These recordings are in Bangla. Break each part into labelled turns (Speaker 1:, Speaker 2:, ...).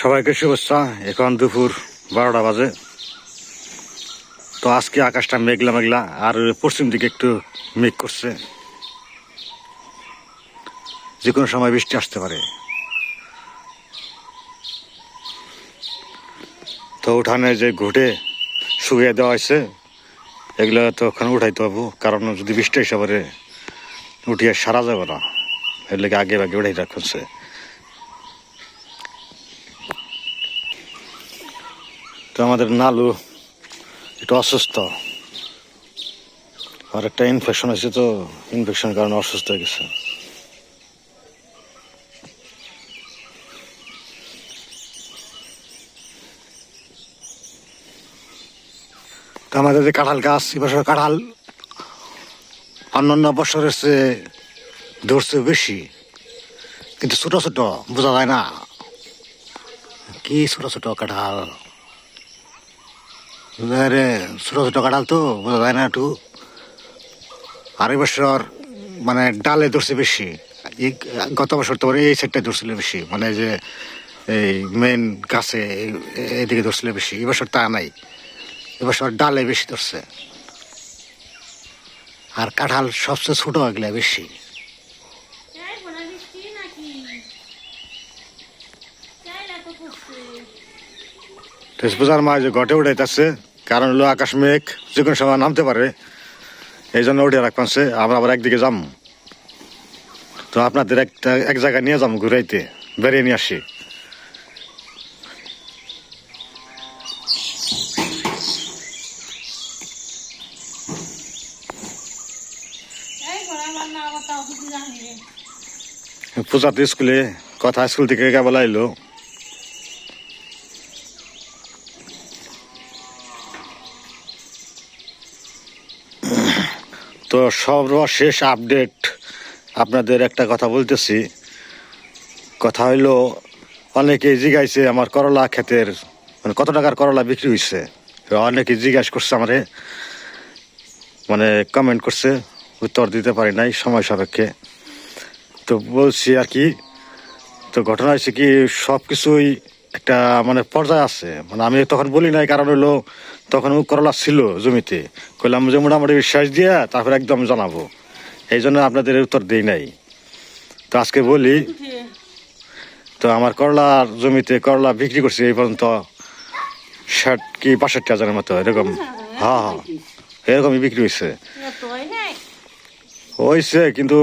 Speaker 1: সবাইকে শুভেচ্ছা। এখন দুপুর 12টা বাজে। তো আজকে আকাশটা মেঘলা মেঘলা, আর পশ্চিম দিকে একটু মেঘ করছে, যে কোনো সময় বৃষ্টি আসতে পারে। তো উঠানে যে ঘুটে শুকিয়ে দেওয়া হয়েছে, এগুলো তো ওখানে উঠাইতে হবো, কারণ যদি বৃষ্টি এসে পারে উঠিয়ে সারা যাবে না, এর লেগে আগে আগে উঠাই রাখছে। তো আমাদের নালু একটু অসুস্থ, আর একটা ইনফেকশন হয়েছে, তো ইনফেকশনের কারণে অসুস্থ হয়ে গেছে। তো আমাদের যে কাঁঠাল গাছ, এবছর কাঁঠাল অন্যান্য বছরের চেয়ে ধরছে বেশি, কিন্তু ছোট ছোট, বোঝা যায় না কি ছোট ছোট কাঁঠাল। ছোট ছোট কাঁঠাল তো বোঝা যায় না একটু। আর এবছর মানে ডালে ধরছে বেশি, গত বছর তো এই সাইডটায় ধরছিল বেশি, মানে যে এই মেন গাছে এদিকে ধরছিল বেশি। এবছর তা নাই, এবছর ডালে বেশি ধরছে। আর কাঁঠাল সবচেয়ে ছোট এগুলা বেশি। বোঝার মাঝে যে ঘটে উঠাইতেছে, কারণ হলো আকাশ মেঘ যে কোনো সময় নামতে পারে, এই জন্য উঠে রাখছে। আমরা আবার একদিকে যাম, তো আপনাদের এক জায়গায় নিয়ে যাম ঘুরাইতে, বেরিয়ে নিয়ে আসি। পূজাতে স্কুলে কথা, স্কুল থেকে কেবল আইলো। তো সর্বশেষ আপডেট আপনাদের একটা কথা বলতেছি। কথা হইলো, অনেকে জিজ্ঞাসে আমার করলা ক্ষেতের মানে কত টাকার করলা বিক্রি হয়েছে। অনেকে জিজ্ঞাসা করছে আমারে, মানে কমেন্ট করছে, উত্তর দিতে পারি নাই সময় সাপেক্ষে। তো বলছি আর কি, তো ঘটনা হয়েছে কি, সব কিছুই একটা মানে পর্যায়ে আছে। মানে আমি তখন বলি নাই, কারণ হলো তখন করলা ছিল জমিতে, কইলাম যে মোটামুটি বিশ্বাস দিয়ে তারপর একদম জানাবো, এই জন্য আপনাদের উত্তর দিই নাই। তো আজকে বলি, তো আমার করলার জমিতে করলা বিক্রি করছি এই পর্যন্ত 60 কি 65,000-এর মতো, এরকম। হ্যাঁ হ্যাঁ, এরকমই বিক্রি হয়েছে। হয়েছে, কিন্তু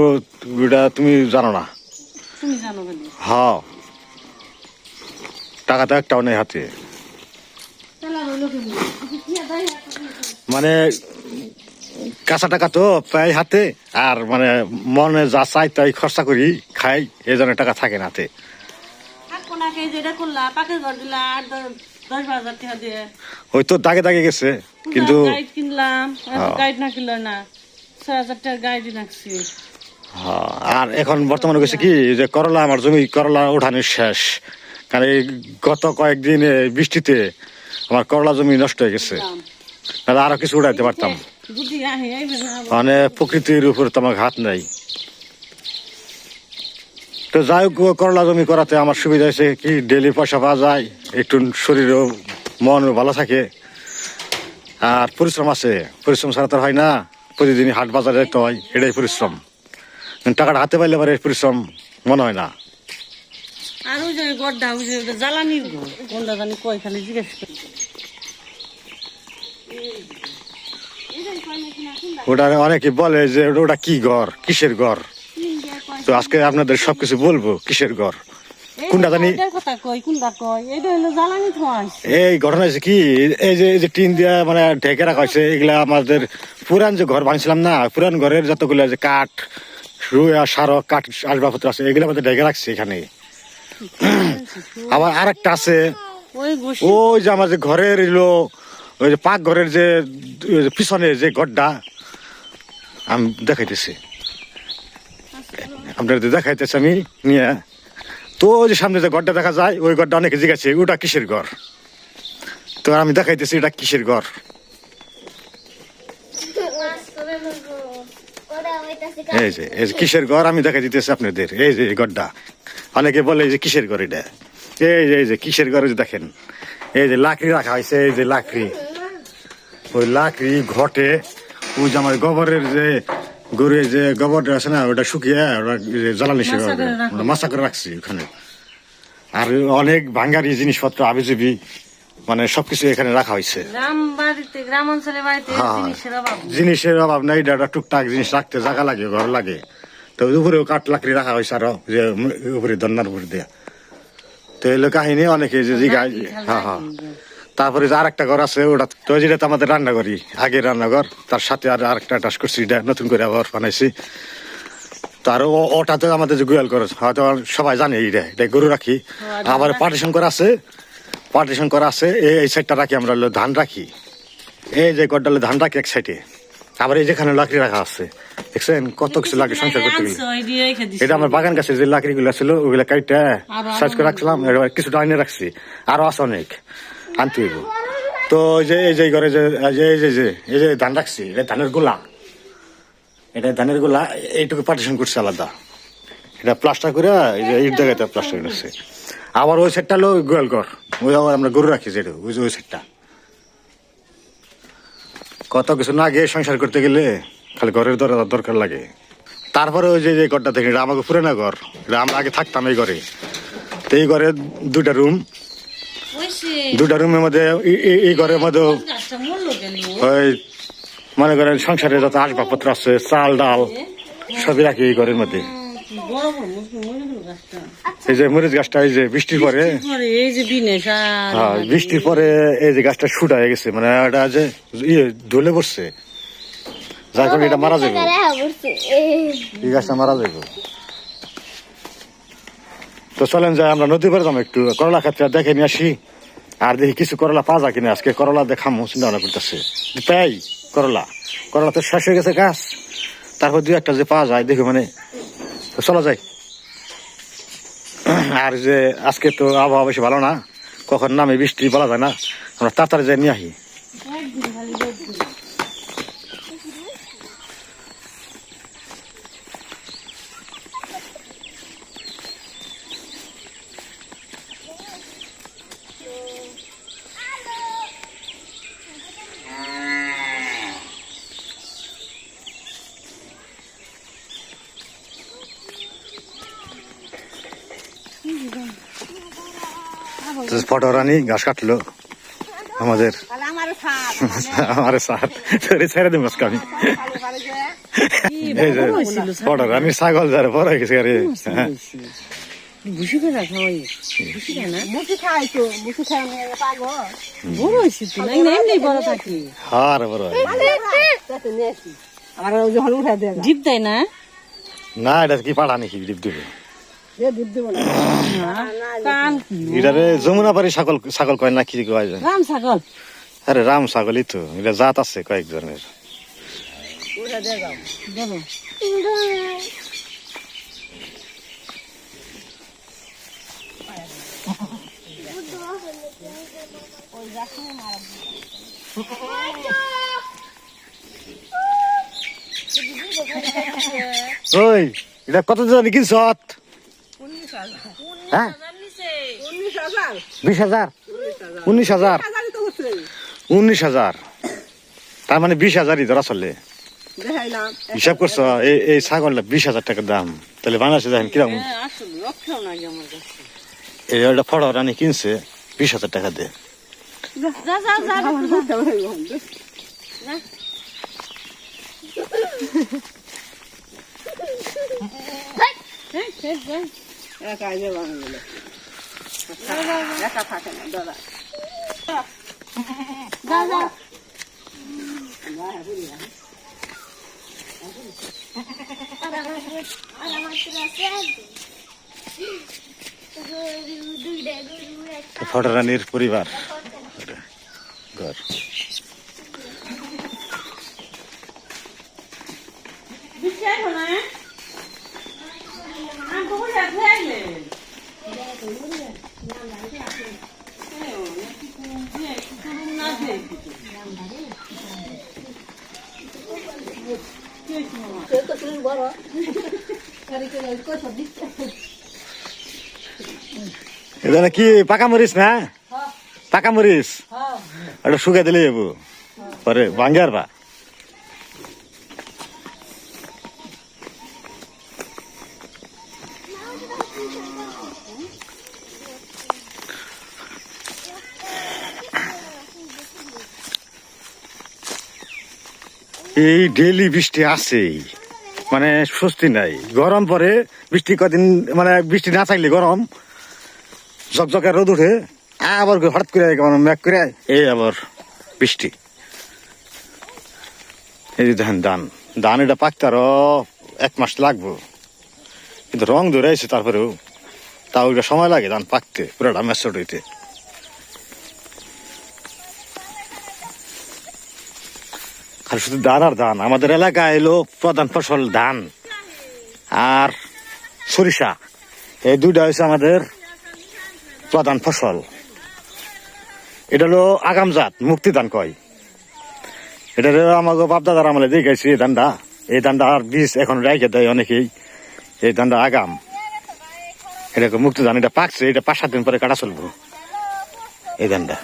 Speaker 1: এটা তুমি জানো না। হ্যাঁ, টাকা তো একটাও নেই হাতে। মানে কাঁচা টাকা তো প্রায় হাতে, আর মানে মনে যা চাই তাই খরচা করি খাই, এই জন্য টাকা থাকে না হাতে। ওই তো দাগে দাগে গেছে, কিন্তু আর এখন বর্তমানে গেছে কি, যে করলা আমার জমি করলা উঠানোর শেষ, কারণ এই গত কয়েকদিন বৃষ্টিতে আমার করলা জমি নষ্ট হয়ে গেছে, আরো কিছু উঠাইতে পারতাম। মানে প্রকৃতির উপর তো আমার হাত নাই। তো যাই হোক, করলা জমি করাতে আমার সুবিধা হয়েছে কি, ডেলি পয়সা পাওয়া যায়, একটু শরীরও মনও ভালো থাকে, আর পরিশ্রম আছে। পরিশ্রম ছাড়া তো হয় না, প্রতিদিন হাট বাজারে যেতে হয়, এটাই পরিশ্রম। টাকাটা হাতে পাইলে পরে পরিশ্রম মনে হয় না। ওটা অনেকে বলে যে ওটা কি ঘর, কিসের ঘর। তো আজকে আপনাদের সবকিছু বলবো কিসের ঘর, কোনটা জানি। এই ঘটনা হয়েছে কি, এই যে টিন দিয়া মানে ঢেকে রাখা হয়েছে, এগুলা আমাদের পুরান যে ঘর বানিয়েছিলাম না, পুরান ঘরের যতগুলো যে কাঠ, রুয়া সারক কাঠ আসবাবপত্র আছে, এগুলো আমাদের ঢেকে রাখছে এখানে। আবার আর একটা আছে, ওই যে আমার যে ঘরের এলো, ওই যে পাক ঘরের যে পিছনে যে ঘরটা আমি দেখাইতেছি, আপনাদের দেখাইতেছি আমি নিয়ে। তো ওই যে সামনে যে ঘরটা দেখা যায়, ওই ঘরটা অনেকে জিজ্ঞাসা ওটা কিসের ঘর। তো আমি দেখাইতেছি এটা কিসের ঘর। এই যে কিসের ঘর আমি দেখাই দিতেছি আপনাদের, এই যে ঘরটা। অনেকে বলে যে কিসের ঘর এটা, এই যে কিসের ঘরে যে দেখেন, এই যে লাকড়ি রাখা হয়েছে, এই যে লাকড়ি, ওই লাকড়ি ঘটে, ওই যে আমার গোবরের যে গরুর যে গোবরটা আছে না, ওটা শুকিয়ে ওটা জ্বালানি মাছা করে রাখছি ওখানে। আর অনেক ভাঙ্গারি জিনিসপত্র আবিজুবি মানে সবকিছু এখানে রাখা হয়েছে। জিনিসের অভাব নাই, এটা টুকটাক জিনিস রাখতে জায়গা লাগে, ঘর লাগে। তো উপরেও কাঠ লাকড়ি রাখা হয়েছে আরো, যে উপরে দন্নার উপরে দেয়া। তো এলো কাহিনী অনেকে যে জিগায়। হ্যাঁ। তারপরে যে আরেকটা ঘর আছে, ওটা তো যেটা তো আমাদের রান্নাঘরই, আগের রান্নাঘর, তার সাথে আর আরেকটা অ্যাটাচ করছি, এটা নতুন করে আবার বানাইছি। তো আর ওটা তো আমাদের যে গোয়াল ঘর, হয়তো সবাই জানে এটা গরু রাখি। আবার পার্টিশন করা আছে, এই সাইডটা রাখি আমরা ধান রাখি, এই যে গড্ডালে ধান রাখি এক সাইডে। আবার এই যেখানে লাকড়ি রাখা আছে, দেখছেন কত কিছু লাগে সংসার করতে গেলে। এটা আমার বাগান গাছে যে লাকড়ি গুলো ছিল, ওইগুলা কাইটা সাইজ করে রাখছিলাম, কিছুটা আইনে রাখছি, আরো আছে অনেক আনতে হইব। তো এই যে ঘরে এই যে ধান রাখছি, এটা ধানের গোলা, এইটুকু পার্টিশন করছে আলাদা, এটা প্লাস্টার করে এই যে ইট জায়গাতে প্লাস্টার করেছে। আবার ওই সাইডটা হলো গোয়াল ঘর, ওই আবার আমরা গরু রাখি যেটা, ওই সাইডটা। কত কিছু না গিয়ে সংসার করতে গেলে খালি ঘরের দরকার লাগে। তারপরে ওই যে ঘরটা থেকে, এটা আমাকে পুরানো ঘর, এটা আমরা আগে থাকতাম এই ঘরে। তো এই ঘরে দুটা রুমের মধ্যে, এই ঘরের মধ্যে ওই মনে করেন সংসারে যত আসবাবপত্র আছে, চাল ডাল সবই রাখি এই ঘরের মধ্যে। এই যে মরিচ গাছটা, এই যে বৃষ্টির পরে এই যে গাছটা শুটা হয়ে গেছে, মানে এটা যে ঢলে পড়ছে, যার কারণে এটা মারা যাবে, এই গাছটা মারা যাবে। তো চলেন যাই আমরা নদী পারে যাবো, একটু করলা খাচ্ছি, দেখে নিয়ে আসি, আর দেখি কিছু করলা পাওয়া যায় কিনা। আজকে করলা দেখামো চিন্তা ভাবনা করতেছে, তাই করলা তো শেষ হয়ে গেছে গাছ, তারপর দুই একটা যে পাওয়া যায় দেখি, মানে চলা যায়। আর যে আজকে তো আবহাওয়া বেশি ভালো না, কখন নামে বৃষ্টি বলা যায় না, আমরা তাড়াতাড়ি যাই নিয়ে আসি। ফটো রানী ঘাস কাটলো আমাদের, আমার সার ছেড়ে দেবো আমি। এই যে ফটো রানীর ছাগল যারা বড় হয়ে গেছে, আরে না, এটা কি পাড়া নাকি ডিপ দিবে? যমুনা পারি ছাগল কয় না, কি কয় যায়? রাম ছাগল। আরে রাম ছাগলই তো, এটা জাত আছে কয়েকজনের। ওই এটা কত জানি কিনছ? হ্যাঁ 20,000 19,000, তার মানে 20,000ই ধরা চলে। হিসাব করছো, এই ছাগলটা 20,000 টাকার দাম, তাহলে বাংলাদেশে দেখেন কিরকম। এটা ফটো রানী কিনছে 20,000 টাকা দিয়ে। ফটো রানীর পরিবার ঘর। এটা কি পাকা মরিচ না? পাকা মরিচ ওটা শুকাই দিলে যাবো পরে ভাঙ্গে আর বা এই ডেইলি বৃষ্টি আছেই, মানে স্বস্তি নাই। গরম পরে বৃষ্টি কদিন, মানে বৃষ্টি না থাকলে গরম, ঝকঝকে রোদ উঠে, আবার হঠাৎ করে মেঘ করে এই আবার বৃষ্টি। এই যে দেখেন ধান, ধান এটা পাকতে আরো 1 মাস লাগবো, কিন্তু রং ধরে আছে তারপরেও, তাও এটা সময় লাগে ধান পাকতে, পুরোটা মেসট হইতে। খালি শুধু ধান আর ধান। আমাদের এলাকায় এলো প্রধান ফসল ধান আর সরিষা, এই দুইটা হচ্ছে আমাদের প্রধান ফসল। এটা হলো আগাম জাত, মুক্তি ধান কয়। এটা আমাকে বাপদাদার আমলে দেখাইছি এই ধানটা। এই ধানটা আর বীজ এখন রেখে দেয় অনেকেই, এই ধানটা আগাম, এটা মুক্তি ধান। এটা পাকছে, এটা 5-7 দিন পরে কাটা চলবো এই ধানটা।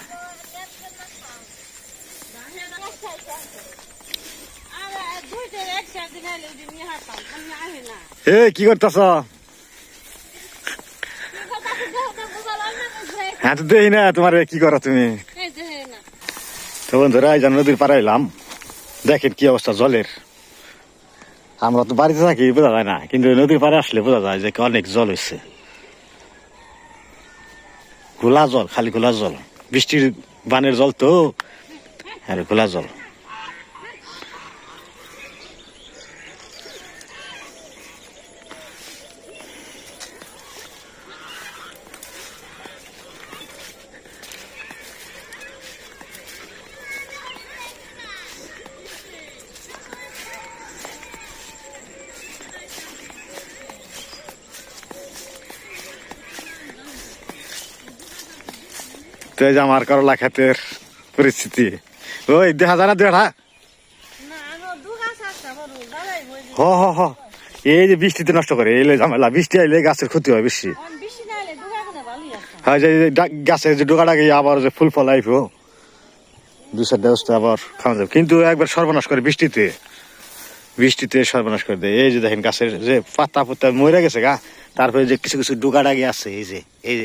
Speaker 1: এ কি করতেছ? হ্যাঁ তো দেখি না তোমার কি করো তুমি। তো বন্ধুরা এই নদীর পাড়ে এলাম, দেখেন কি অবস্থা জলের। আমরা তো বাড়িতে থাকি বোঝা যায় না, কিন্তু নদীর পাড়ে আসলে বোঝা যায় যে অনেক জল হয়েছে। ঘোলা জল, খালি ঘোলা জল, বৃষ্টির বানের জল তো, আর ঘোলা জল। তো এই যে আমার করলা ক্ষেতের পরিস্থিতি, ওই দেখা যায় না দেখা। হ হ হ, এই যে বৃষ্টিতে নষ্ট করে, এলে ঝামেলা। বৃষ্টি আইলে গাছের ক্ষতি হয় বেশি। হ্যাঁ, যে গাছের যে ডোকাটা গিয়ে আবার যে ফুল ফল আইব, 2-4 ব্যবস্থা আবার খাওয়া যাবে। কিন্তু একবার সর্বনাশ করে বৃষ্টিতে, বৃষ্টিতে সর্বনাশ করে দেয়। এই যে দেখেন গাছের যে পাতা পুতা মরে গেছে গা, তারপরে যে কিছু কিছু ডোকা ডাকি আছে, এই যে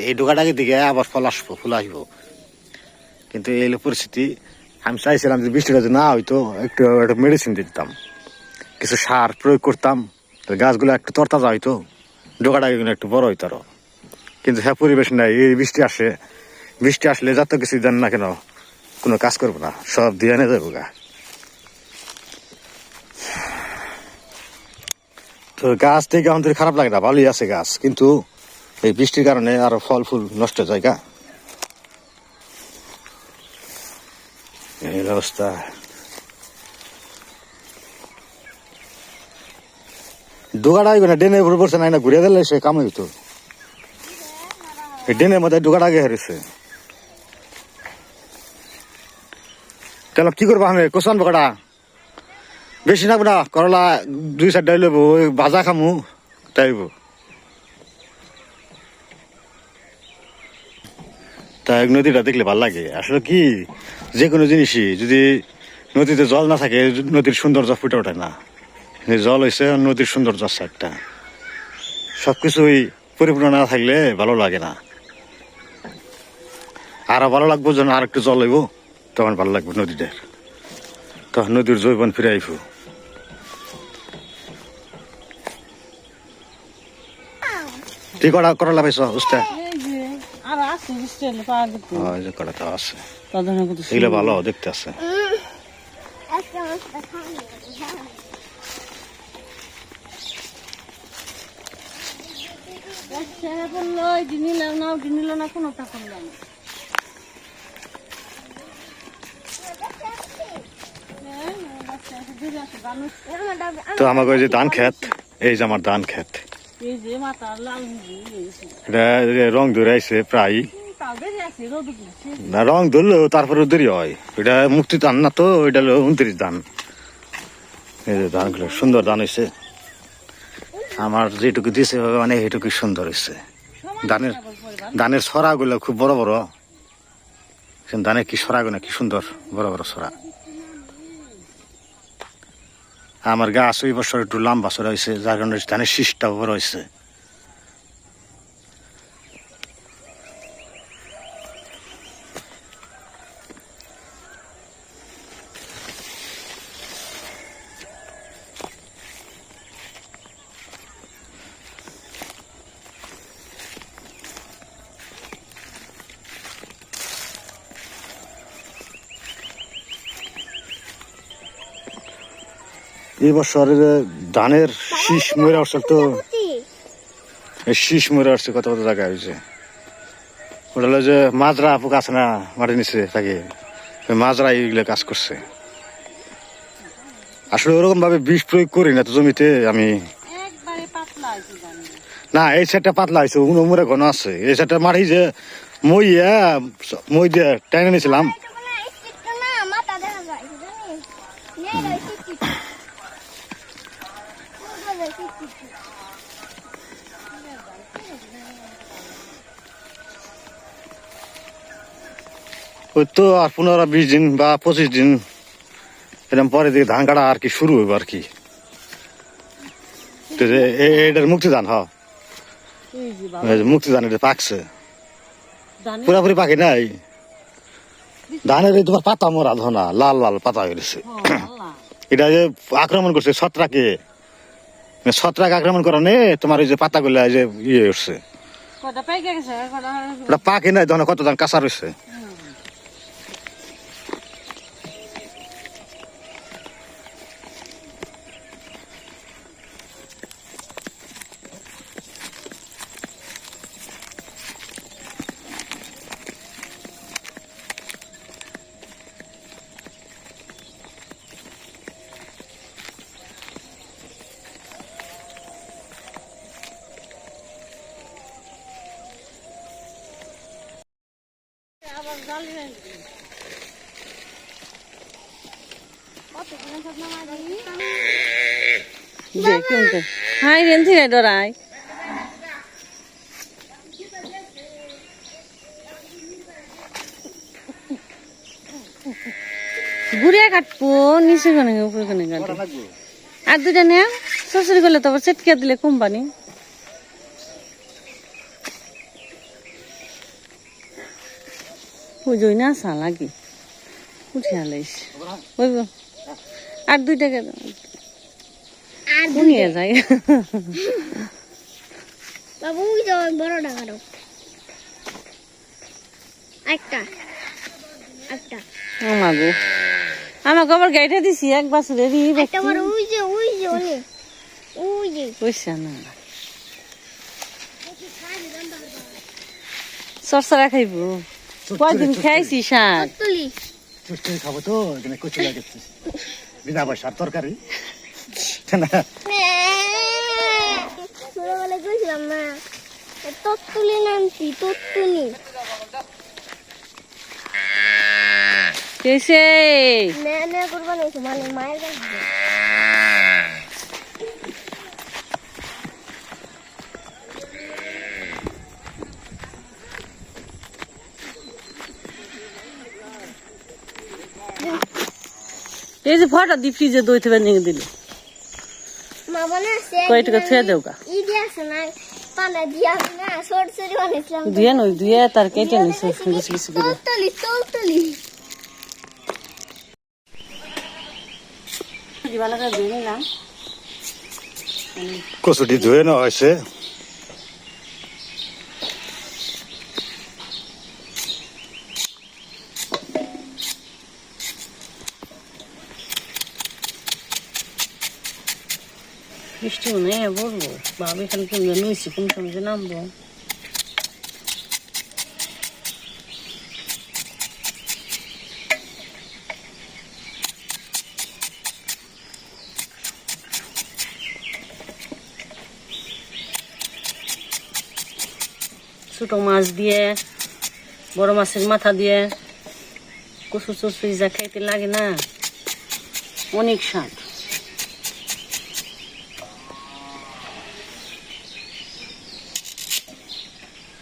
Speaker 1: এই ডোকা ডাকি দিকে আবার ফল আসবো, ফুল আসবো। কিন্তু এই পরিস্থিতি, আমি চাইছিলাম যে বৃষ্টিটা যে না হইতো, একটু মেডিসিন দিতাম, কিছু সার প্রয়োগ করতাম, গাছগুলো একটু তরতাজা হইতো, ডোকা ডাকিগুলো একটু বড় হইতো আরো। কিন্তু হ্যাঁ, পরিবেশ নাই। এই বৃষ্টি আসে, বৃষ্টি আসলে যত কিছু দেন না কেন কোনো কাজ করবো না, সব দিয়ে এনে যাবো গা। তো গাছ থেকে আমাদের খারাপ লাগে না, ভালোই আছে গাছ, কিন্তু এই বৃষ্টির কারণে আরো ফল ফুল নষ্ট হয়ে যায় গা। এই অবস্থা। ডোকাটা না ডেনের উপরে পড়ছে না, ঘুরে দিলে সে কাম হইতো। ডেনের মধ্যে ডোকাটা আগে হারিয়েছে। তাহলে কি করবো আমি, কোসান বোকাটা বেশি নাকবো না, করলা 2-4 ডাই লইব, ওই ভাজা খামু তাইব। তাই নদীটা দেখলে ভাল লাগে। আসলে কি, যে কোনো জিনিসই যদি নদীতে জল না থাকে, নদীর সৌন্দর্য ফুটে ওঠে না। জল হয়েছে নদীর সৌন্দর্য আছে একটা, সবকিছুই পরিপূর্ণ না থাকলে ভালো লাগে না। আরো ভালো লাগবো যেন আর একটু জল হইব, তখন ভালো লাগবে নদীটার, তখন নদীর জৈবন ফিরে আইব। তুই করলা পাইছ উস্তা? এগুলো ভালো দেখতে আছে। তো আমাকে ওই যে ধান ক্ষেত, এই যে আমার ধান ক্ষেত, এটা রং ধরে আইছে প্রায় না, রং ধরলেও তারপরে দেরি হয়। এটা মুক্তি ধান না তো, এটা হলো 29 ধান। এই যে ধানগুলো সুন্দর ধান হয়েছে, আমার যেটুকু দিয়েছে মানে এইটুকু সুন্দর হয়েছে ধানের। ধানের ছড়াগুলো খুব বড় বড়, ধানের কি ছড়াগুলো কি সুন্দর বড় বড় ছড়া। আমার গাছ ওই বছর একটু লম্বা ছড়া হয়েছে, যার কারণে ধানের শীষটাও বড় হয়েছে। এই বছরের ধানের শীষ মরে আসছে, তো শীষ মরে আসছে কত কত জায়গায় হয়েছে। ওটা হলো যে মাজরা পোকা আছে না মাটির নিচে থাকে, ওই মাজরা এইগুলো কাজ করছে। আসলে ওরকম ভাবে বিষ প্রয়োগ করি না তো জমিতে আমি, না এই সাইডটা পাতলা হয়েছে, উমরে ঘন আছে। এই সাইডটা মাটি যে মই দিয়ে টেনে নিয়েছিলাম, ওই তো আর 15-20 দিন বা 25 দিন এরকম পরে দিকে ধান কাটা আর কি শুরু হইব আর কি। এটার মুক্তি ধান, মুক্তি ধান এটা পাকছে, পুরাপুরি পাকে নাই। ধানের তোমার পাতা মরা ধনা লাল লাল পাতা হয়েছে। এটা যে আক্রমণ করছে ছত্রাকে, ছত্রাক আক্রমণ করানে তোমার ওই যে পাতাগুলো যে ইয়ে উঠছে, ওটা পাকে নাই ধনা, কত ধান কাঁচা রয়েছে।
Speaker 2: হাই রেন্থি রে ডরাই গুড়িয়া কাটবো নিচে কোনে উপরে কোনে কাটবো। আর দুটা নে শ্বশুর করলে তো আবার চেটকে দিলে কোম্পানি পুজোই না আসা লাগে উঠে আলাইস ওই আর দুইটা নিয়ে যায়
Speaker 3: বাবু বড় ডাকারো একটা একটা
Speaker 2: আমাগো আবার গাইটা দিছি এক বছরের
Speaker 3: একটা বড় ওই যে ওনে ওই যে
Speaker 2: পয়সা না সরসরা খাইব কয়দিন খাইছি শাক
Speaker 3: তুলি
Speaker 1: খাবো তো এখানে কচু লাগাচ্ছি বিনা পয়সার তরকারি।
Speaker 3: ছোটবেলায় গেছিলাম না তত্তুলি নামছি তত্তুলি
Speaker 2: কেসে
Speaker 3: না করবার হয়েছে মানে মায়ের কাছে
Speaker 2: এই যে ফটো দি ফ্রিজে দইতে বানিয়ে দিল
Speaker 3: মা মনে আছে
Speaker 2: কয় টাকা থুয়ে দেও গা
Speaker 3: ঈদ আছে না পানা দিয়া না ছোট ছোট বানাইছিলাম
Speaker 2: দুয়ে নই দুয়ে তার কেটে নিছে কিছু কিছু করে
Speaker 3: তলতলি
Speaker 2: দিবালাকা দিয়ে নিলাম
Speaker 1: কচুটি ধুয়ে নেওয়া হয়েছে।
Speaker 2: বৃষ্টি মনে হয় বলবো বাবা এখানে কোন নুইছি কোন সময় নামবো ছোট মাছ দিয়ে বড় মাছের মাথা দিয়ে কচু চচু যা খাইতে লাগে না অনেক স্বাদ।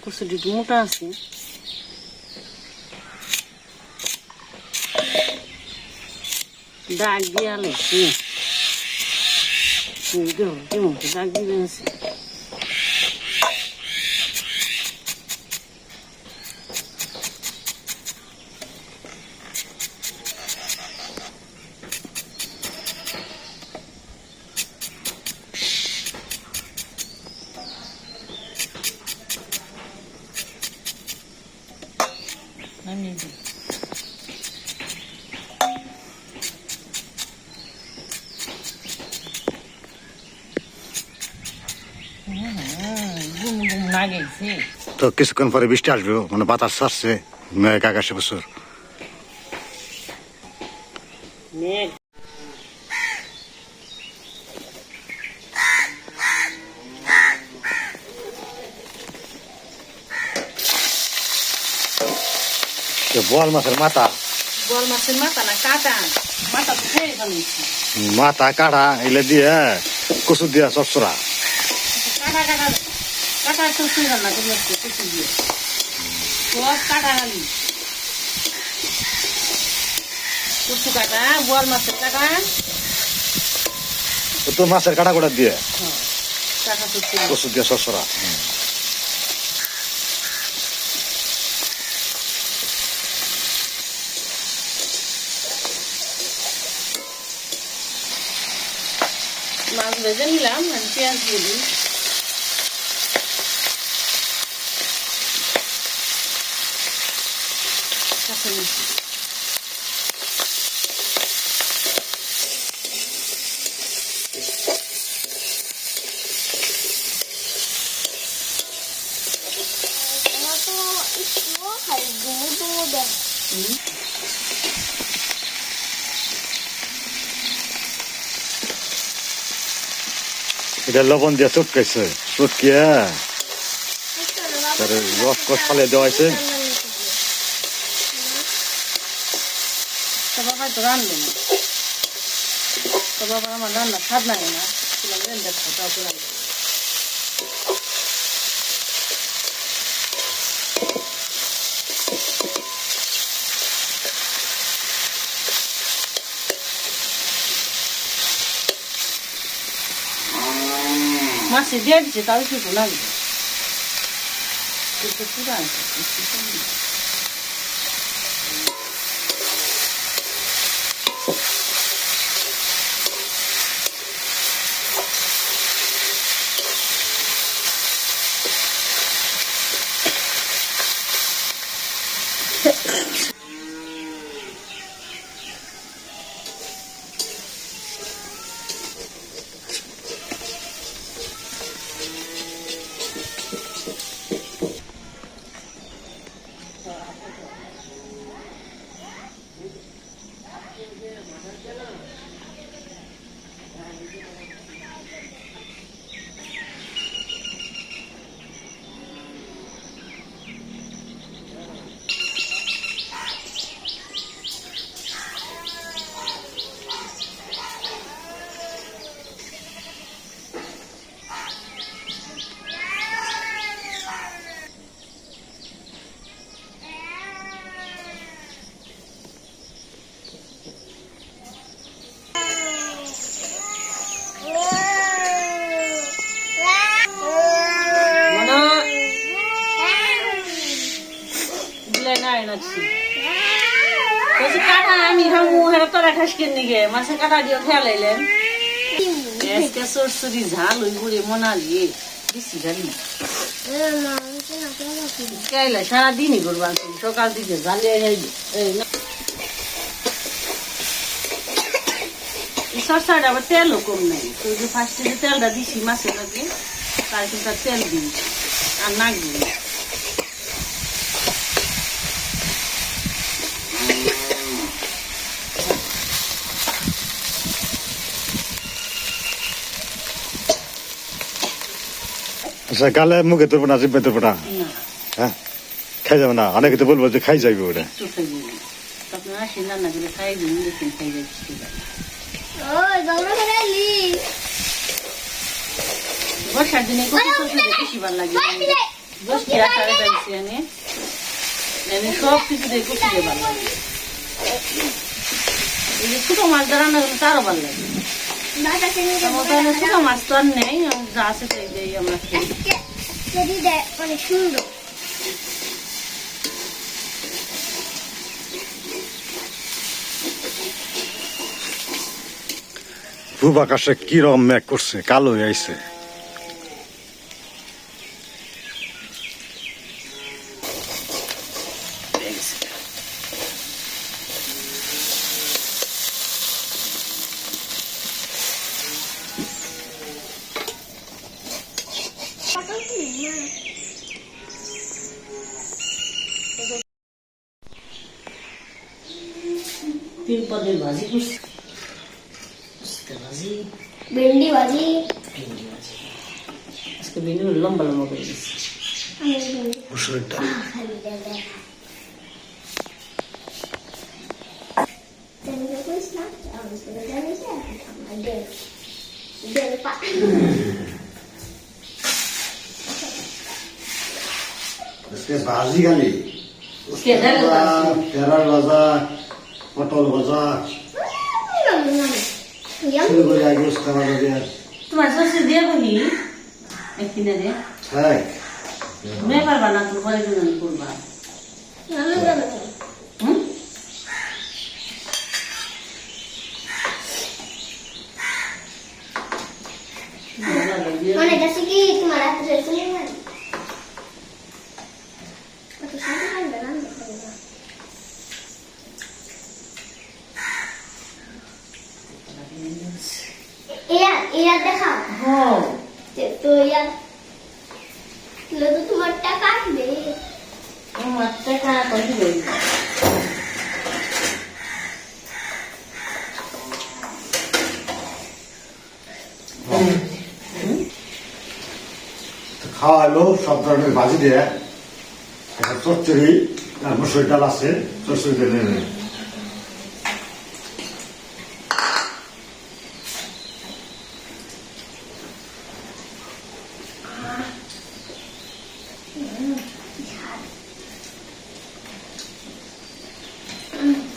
Speaker 2: কচু কচুটি একটু মোটা আছে। দাগ দিয়ে আলাইছি, কেমন দাগ দিবেন। নামিয়ে দিই। গুম গুম লাগাইছে।
Speaker 1: তো কিছুক্ষণ পরে বৃষ্টি আসবে, মানে বাতাস ছাড়ছে, মেঘ আকাশে বছর।
Speaker 2: মেঘ
Speaker 1: বোয়াল মাছের মাথা,
Speaker 2: বল মাছের মাথা না কাটা, মাথা তো খেয়ে ফেলেছি।
Speaker 1: মাথা কাটা এলে দিয়ে কচু দিয়া চচ্চড়া।
Speaker 2: কাটা কাটা কাটা একটু শুই রান্না করে রাখছে কচু দিয়ে, সব কাটা খালি কচু কাটা, বল মাছের কাটা,
Speaker 1: তো মাছের কাটা গোটা দিয়ে
Speaker 2: কাটা কচু।
Speaker 1: কচু দিয়া চচ্চড়া।
Speaker 2: মাছ ভেজে নিলাম, আমি পেঁয়াজ দিয়ে দিই। কাঁচামরিচ
Speaker 3: আমার তো একটুও খাই দুমু দুমু দেয়।
Speaker 1: এটা লবণ দিয়ে চটকাইছে, চটকিয়া তার রস কষ ফালে দেওয়া হয়েছে।
Speaker 2: তো বাবা তো রান্না না, তো বাবা আমার রান্না স্বাদ লাগে না, দেখো তাও তো রান্না। মাছে দিয়ে দিচ্ছে, তাও কিছু লাগবে একটু পুরা আছে। আমি হামু হ্যাঁ তোরা খাস কিনে গে মাছে কাটা দিয়ে ফেলাইলেন আজকে সরসরি ঝাল ওই বুড়ি মনালি বেশি গালি কাইলা সারাদিনই করবা সকাল দিকে ঝালিয়ে যাইবে এই না সরষাটা আবার তেলও কম নেই তো যে ফার্স্টে যে তেলটা দিছি মাছের লাগে তার কিন্তু তেল দিই আর নাগবো
Speaker 1: আচ্ছা গালে মুখে তোরবো না জিব্বে তোরবো না
Speaker 2: না
Speaker 1: হ্যাঁ খাই যাবে না অনেকে তো বলবো যে খাই যাইবে ওটা
Speaker 2: একটু খাই যাবে তখন আসি রান্না করে খাই দিন দেখুন খাই যাচ্ছি
Speaker 3: ওই দৌড়া করে এলি
Speaker 2: বর্ষার দিনে কত বেশি ভালো লাগে গোষ্ঠী আকারে ফেলছি আমি আমি সব কিছু দিয়ে করতে দিয়ে ভালো লাগে এই যে ছোট মাছ দিয়ে রান্না করলে আরো ভালো লাগে
Speaker 3: বাতাসে নিয়ে
Speaker 2: আমাদের ছোট মাছ তো আর নেই যা আছে তাই দিয়ে আমরা খাই
Speaker 3: যদি দেয় অনেক সুন্দর
Speaker 1: পূব আকাশে কিরম মেঘ করছে, কালো হয়ে আইছে।
Speaker 2: তিন পদের ভাজি করছি ভাজি
Speaker 3: ভেন্ডি ভাজি
Speaker 2: ভেন্ডি ভাজি আজকে ভেন্ডি লম্বা লম্বা করে দিচ্ছি
Speaker 3: আমি ভেন্ডি
Speaker 1: মুসুরিটা
Speaker 3: খালি দেবে জানি তো কইস না আমি তো জানি যে আমার দেল পা
Speaker 1: আজকে ভাজি খালি
Speaker 2: কেদার ভাজি
Speaker 1: তেরার ভাজা, পটল ভাজা, শিলগুড়ি আগুস খাওয়া যাবে।
Speaker 2: তোমার সরষে দিয়ে বহি একদিনে রে
Speaker 1: হ্যাঁ,
Speaker 2: তুমি পারবা না তুমি কয়েকজন করবা হুম
Speaker 3: মানে কাছে কি তোমার হাতে রয়েছে না কত শান্তি পাবে না এরা দেখাও
Speaker 2: হ্যাঁ
Speaker 3: তো ইয়ার তো তোমার টাকা আসবে
Speaker 2: আমার টাকা কত দেবে
Speaker 1: খাওয়া হলো সব ধরনের ভাজি দিয়ে, একটা চচ্চড়ি আর মুসুরি ডাল আছে, চচ্চড়িটা নিয়ে নেবে।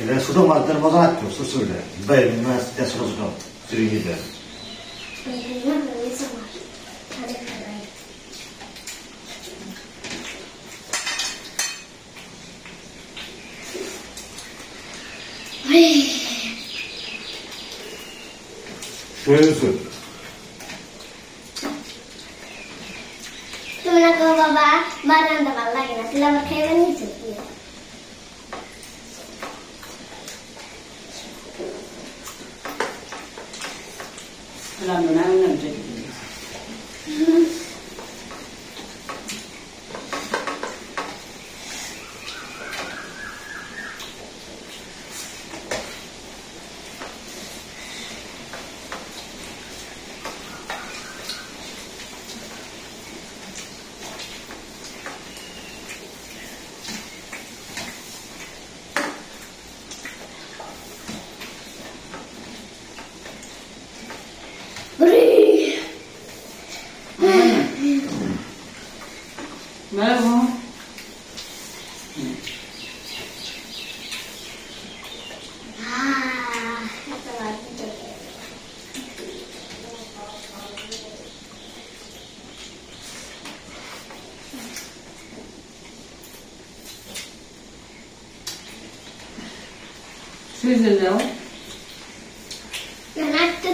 Speaker 1: এটা ছোট মাছদের মজা লাগতো, চচ্চড়িটা বেশ মাছ ছোট ছোট চিংড়িটা। শুয়েছে
Speaker 3: তুমি না কো বাবা বারান্দা ভালো লাগে না তাহলে আবার খাইবে নিচে
Speaker 2: রান্না আমি না Merhaba. Siz de ne o?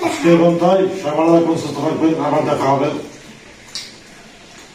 Speaker 1: আজকে এখন তাই সকালবেলা পৌঁছতে থাকবেন, আবার দেখা হবে।